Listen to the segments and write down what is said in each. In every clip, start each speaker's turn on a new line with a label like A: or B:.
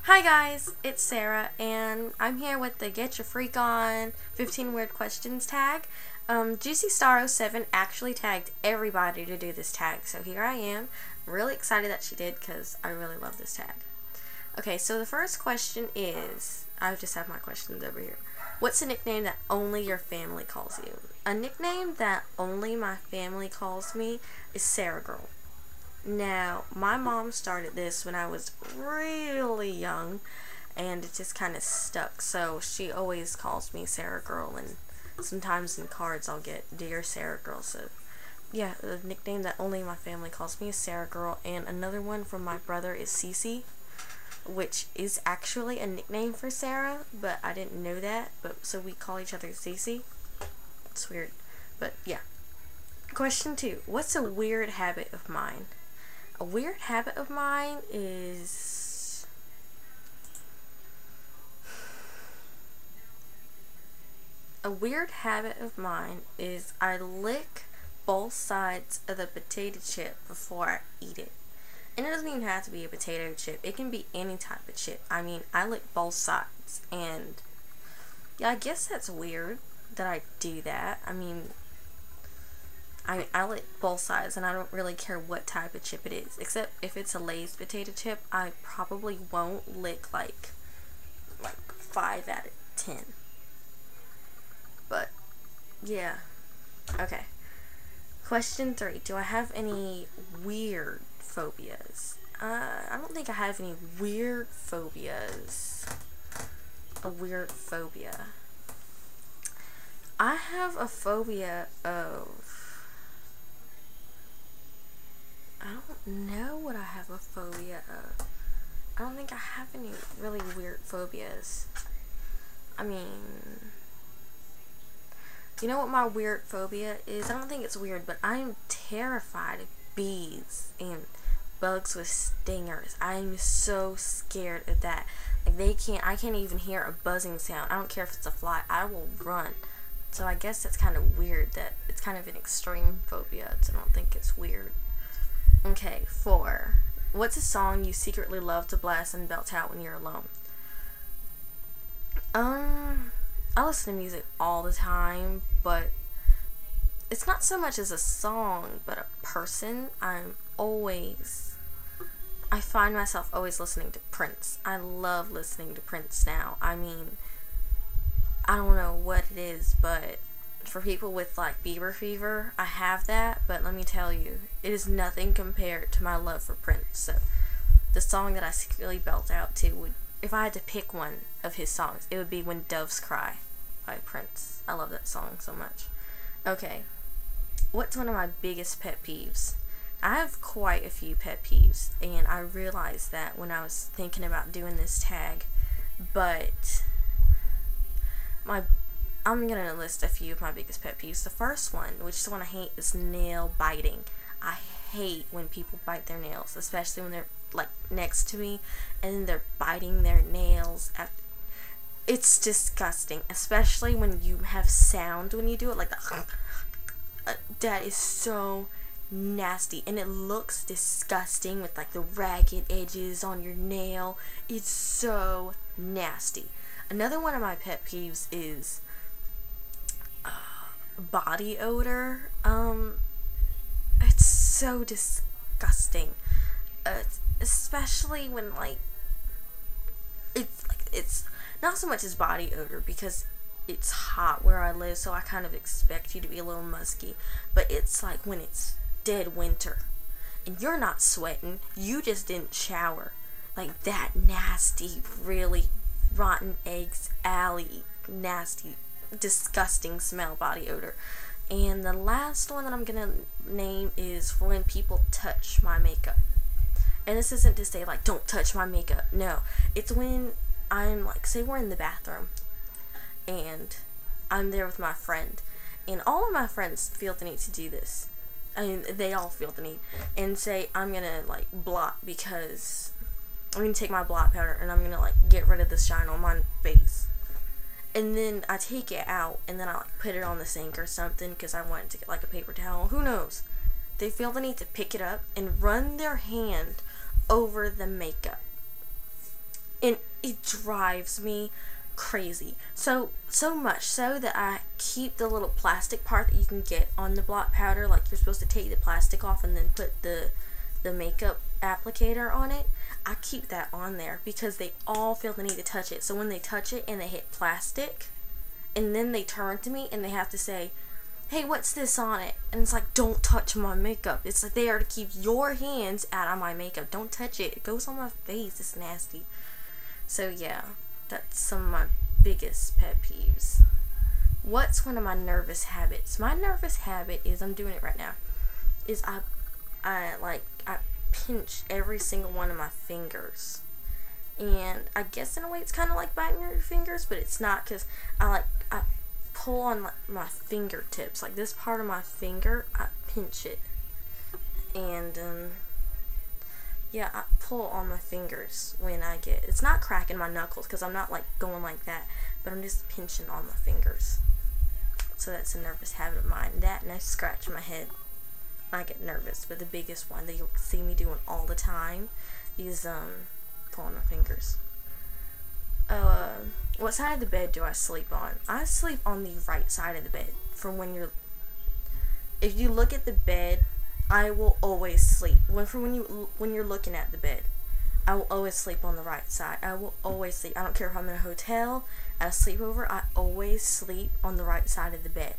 A: Hi guys, it's Sarah, and I'm here with the Get Your Freak On 15 Weird Questions tag. Juicy Star 07 actually tagged everybody to do this tag, so here I am. Really excited that she did because I really love this tag. Okay, so the first question is, I just have my questions over here. What's a nickname that only your family calls you? A nickname that only my family calls me is Sarah Girl. Now, my mom started this when I was really young, and it just kind of stuck. So she always calls me Sarah Girl, and sometimes in cards I'll get Dear Sarah Girl. So yeah, the nickname that only my family calls me is Sarah Girl, and another one from my brother is Cece, which is actually a nickname for Sarah, but I didn't know that. But so we call each other Cece. It's weird, but yeah. Question 2: what's a weird habit of mine? A weird habit of mine is I lick both sides of the potato chip before I eat it. And it doesn't even have to be a potato chip. It can be any type of chip. I mean, I lick both sides, and yeah, I guess that's weird that I do that. I lick both sides, and I don't really care what type of chip it is. Except if it's a Lay's potato chip, I probably won't lick like 5 out of 10. But yeah, okay. Question 3: do I have any weird phobias? I don't think I have any weird phobias. A weird phobia. I have a phobia of, I don't know what I have a phobia of. I don't think I have any really weird phobias. I mean, you know what my weird phobia is? I don't think it's weird, but I'm terrified of bees and bugs with stingers. I'm so scared of that. I can't even hear a buzzing sound. I don't care if it's a fly. I will run. So I guess that's kind of weird that it's kind of an extreme phobia. So I don't think it's weird. Okay, 4. What's a song you secretly love to blast and belt out when you're alone? I listen to music all the time, but it's not so much as a song, but a person. I find myself always listening to Prince. I love listening to Prince now. I mean, I don't know what it is, but for people with like Bieber fever, I have that, but let me tell you, it is nothing compared to my love for Prince. So the song that I secretly belt out to would, if I had to pick one of his songs, it would be When Doves Cry by Prince. I love that song so much. Okay, what's one of my biggest pet peeves? I have quite a few pet peeves, and I realized that when I was thinking about doing this tag, but I'm gonna list a few of my biggest pet peeves. The first one, which is the one I hate, is nail biting. I hate when people bite their nails, especially when they're like next to me and then they're biting their nails. It's disgusting, especially when you have sound when you do it, like the that is so nasty, and it looks disgusting with like the ragged edges on your nail. It's so nasty. Another one of my pet peeves is body odor. It's so disgusting. Especially when it's not so much as body odor because it's hot where I live, so I kind of expect you to be a little musky. But it's like when it's dead winter and you're not sweating, you just didn't shower. Like that nasty, really rotten eggs alley, nasty, disgusting smell body odor. And the last one that I'm gonna name is for when people touch my makeup. And this isn't to say like don't touch my makeup. No, it's when I'm like, say we're in the bathroom and I'm there with my friend, and all of my friends feel the need to do this. I mean, they all feel the need, and say I'm gonna like blot because I'm gonna take my blot powder and I'm gonna like get rid of the shine on my face. And then I take it out and then I like put it on the sink or something because I want it to get like a paper towel. Who knows? They feel the need to pick it up and run their hand over the makeup. and it drives me crazy. So much so that I keep the little plastic part that you can get on the blot powder. Like, you're supposed to take the plastic off and then put the makeup applicator on it. I keep that on there because they all feel the need to touch it. So when they touch it and they hit plastic, and then they turn to me and they have to say, hey, what's this on it? And it's like, don't touch my makeup. It's like there to keep your hands out of my makeup. Don't touch it. It goes on my face. It's nasty. So yeah, that's some of my biggest pet peeves. What's one of my nervous habits? My nervous habit is, I'm doing it right now, is I pinch every single one of my fingers. And I guess in a way it's kind of like biting your fingers, but it's not, because I pull on my fingertips, like this part of my finger, I pinch it. And yeah, I pull on my fingers when I get, it's not cracking my knuckles because I'm not like going like that, but I'm just pinching on my fingers. So that's a nervous habit of mine. That, and I scratch my head when I get nervous. But the biggest one that you'll see me doing all the time is pulling my fingers. What side of the bed do I sleep on? I sleep on the right side of the bed. If you look at the bed, I will always sleep. When you're looking at the bed, I will always sleep on the right side. I will always sleep. I don't care if I'm in a hotel, at a sleepover, I always sleep on the right side of the bed.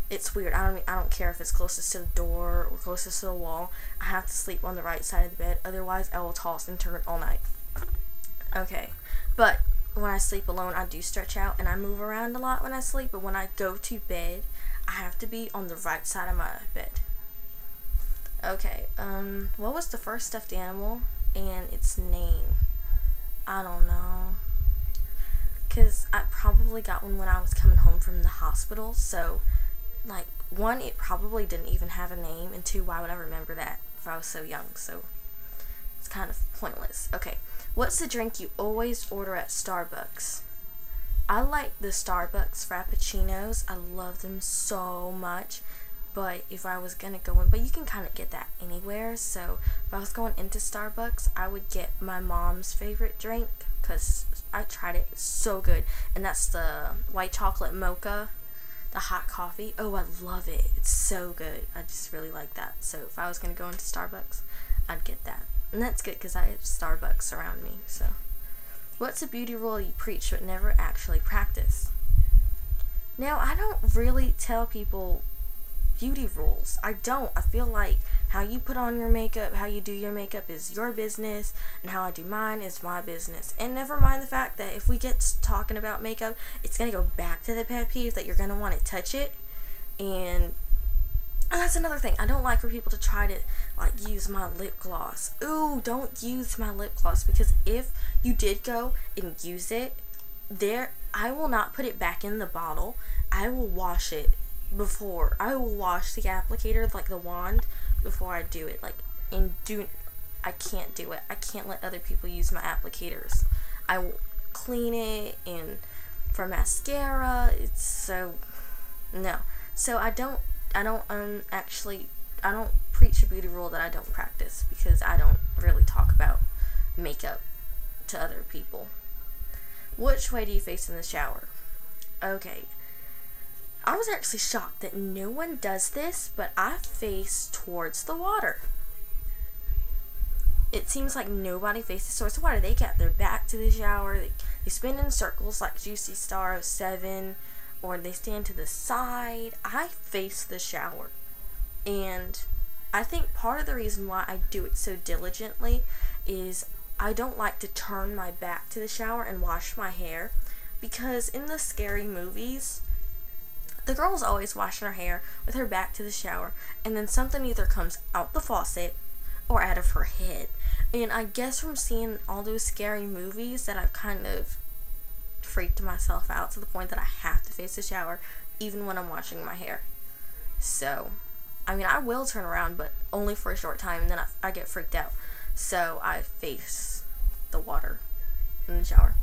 A: It's weird. I don't care if it's closest to the door or closest to the wall. I have to sleep on the right side of the bed. Otherwise, I will toss and turn all night. Okay. But when I sleep alone, I do stretch out and I move around a lot when I sleep. But when I go to bed, I have to be on the right side of my bed. Okay. What was the first stuffed animal and its name? I don't know. Because I probably got one when I was coming home from the hospital. So, like, one, it probably didn't even have a name. And two, why would I remember that if I was so young? So, it's kind of pointless. Okay. What's the drink you always order at Starbucks? I like the Starbucks Frappuccinos. I love them so much. But if I was gonna go in, but you can kind of get that anywhere. So if I was going into Starbucks, I would get my mom's favorite drink because I tried it. It's so good. And that's the white chocolate mocha, the hot coffee. Oh, I love it. It's so good. I just really like that. So if I was gonna go into Starbucks, I'd get that. And that's good because I have Starbucks around me. So, what's a beauty rule you preach but never actually practice? Now, I don't really tell people beauty rules. I don't. I feel like how you put on your makeup, how you do your makeup is your business, and how I do mine is my business. And never mind the fact that if we get talking about makeup, it's going to go back to the pet peeve that you're going to want to touch it. And that's another thing. I don't like for people to try to like use my lip gloss. Ooh, don't use my lip gloss, because if you did go and use it, I will not put it back in the bottle. I will wash it before. I will wash the applicator, like the wand, before I do it. I can't do it. I can't let other people use my applicators. I will clean it, and for mascara, it's so, no. So I don't preach a beauty rule that I don't practice, because I don't really talk about makeup to other people. Which way do you face in the shower? Okay. I was actually shocked that no one does this, but I face towards the water. It seems like nobody faces towards the water. They got their back to the shower. They spin in circles like Juicy Star 07, or they stand to the side. I face the shower. And I think part of the reason why I do it so diligently is I don't like to turn my back to the shower and wash my hair, because in the scary movies, the girl's always washing her hair with her back to the shower, and then something either comes out the faucet or out of her head. And I guess from seeing all those scary movies that I've kind of freaked myself out to the point that I have to face the shower even when I'm washing my hair. So, I mean, I will turn around, but only for a short time, and then I get freaked out. So I face the water in the shower.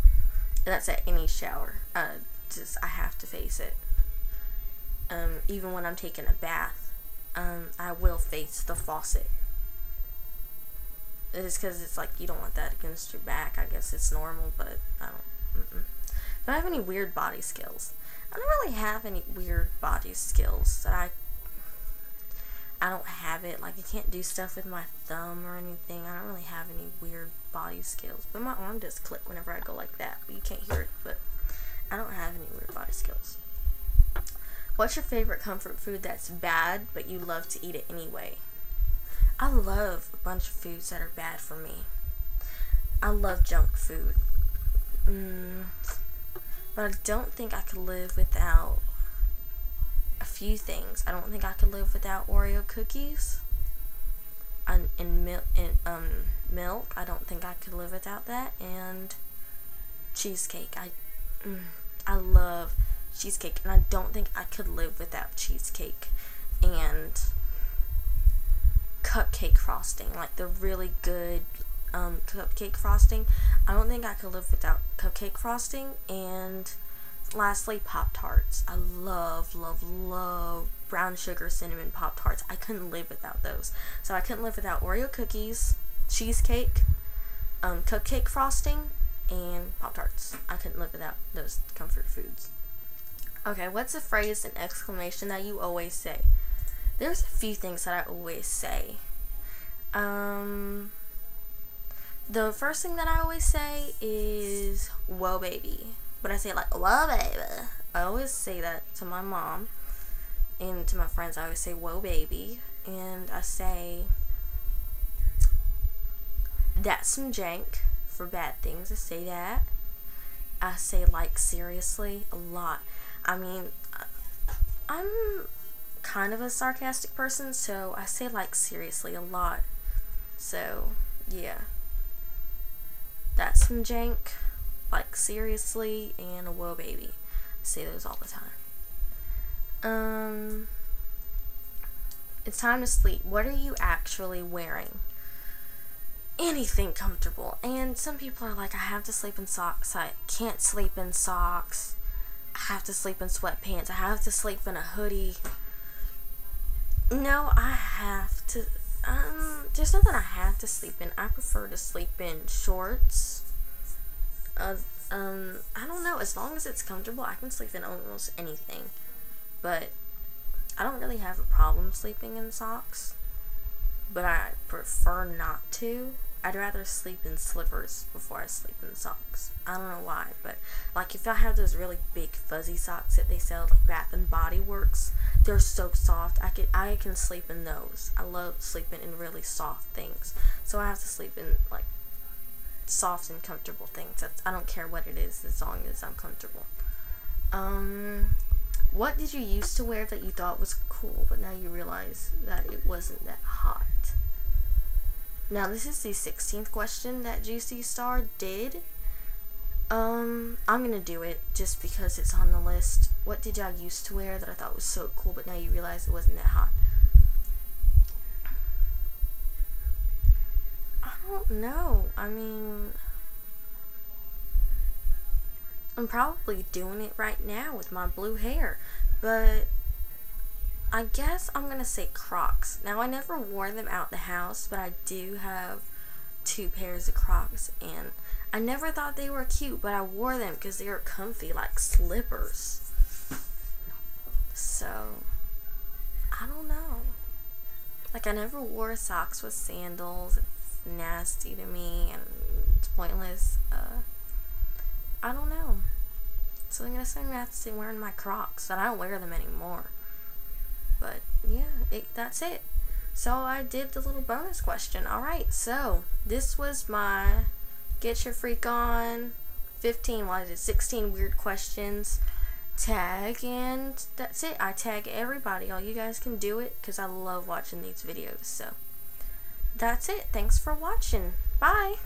A: And that's at any shower. I have to face it. Even when I'm taking a bath, I will face the faucet. It's because it's like you don't want that against your back. I guess it's normal, but I don't. Do I have any weird body skills? I don't really have any weird body skills that I don't have it. Like, I can't do stuff with my thumb or anything. I don't really have any weird body skills. But my arm does click whenever I go like that. But you can't hear it. But I don't have any weird body skills. What's your favorite comfort food that's bad, but you love to eat it anyway? I love a bunch of foods that are bad for me. I love junk food. But I don't think I could live without a few things. I don't think I could live without Oreo cookies. And milk. I don't think I could live without that. And cheesecake. I love cheesecake, and I don't think I could live without cheesecake. And cupcake frosting, like the really good cupcake frosting. I don't think I could live without cupcake frosting. And lastly, Pop-Tarts. I love brown sugar cinnamon Pop-Tarts. I couldn't live without those. So I couldn't live without Oreo cookies, cheesecake, cupcake frosting, and Pop-Tarts. I couldn't live without those comfort foods. Okay, what's a phrase and exclamation that you always say? There's a few things that I always say. The first thing that I always say is, whoa baby. But I say it like, whoa baby. I always say that to my mom. And to my friends, I always say, whoa baby. And I say, that's some jank for bad things. I say that. I say, like, seriously, a lot. I mean, I'm kind of a sarcastic person, so I say, like, seriously a lot. So, yeah. That's some jank, like, seriously, and a whoa baby. I say those all the time. It's time to sleep. What are you actually wearing? Anything comfortable. And some people are like, I have to sleep in socks. I can't sleep in socks. I have to sleep in sweatpants. I have to sleep in a hoodie. No, I have to. There's nothing I have to sleep in. I prefer to sleep in shorts. I don't know. As long as it's comfortable, I can sleep in almost anything. But I don't really have a problem sleeping in socks. But I prefer not to. I'd rather sleep in slippers before I sleep in socks. I don't know why, but like if I have those really big fuzzy socks that they sell like Bath and Body Works, they're so soft. I can sleep in those. I love sleeping in really soft things. So I have to sleep in like soft and comfortable things. I don't care what it is as long as I'm comfortable. What did you used to wear that you thought was cool, but now you realize that it wasn't that hot? Now, this is the 16th question that Juicy Star did. I'm gonna do it just because it's on the list. What did y'all used to wear that I thought was so cool, but now you realize it wasn't that hot? I don't know. I mean, I'm probably doing it right now with my blue hair, but I guess I'm gonna say Crocs. Now, I never wore them out the house, but I do have 2 pairs of Crocs, and I never thought they were cute, but I wore them because they were comfy, like slippers. So, I don't know. Like, I never wore socks with sandals. It's nasty to me, and it's pointless. I don't know. So I'm gonna say I'm gonna have to stay wearing my Crocs, and I don't wear them anymore. But yeah, that's it. So I did the little bonus question. Alright, so this was my Get Your Freak On 16 weird questions tag, and that's it. I tag everybody. All you guys can do it because I love watching these videos. So that's it. Thanks for watching. Bye.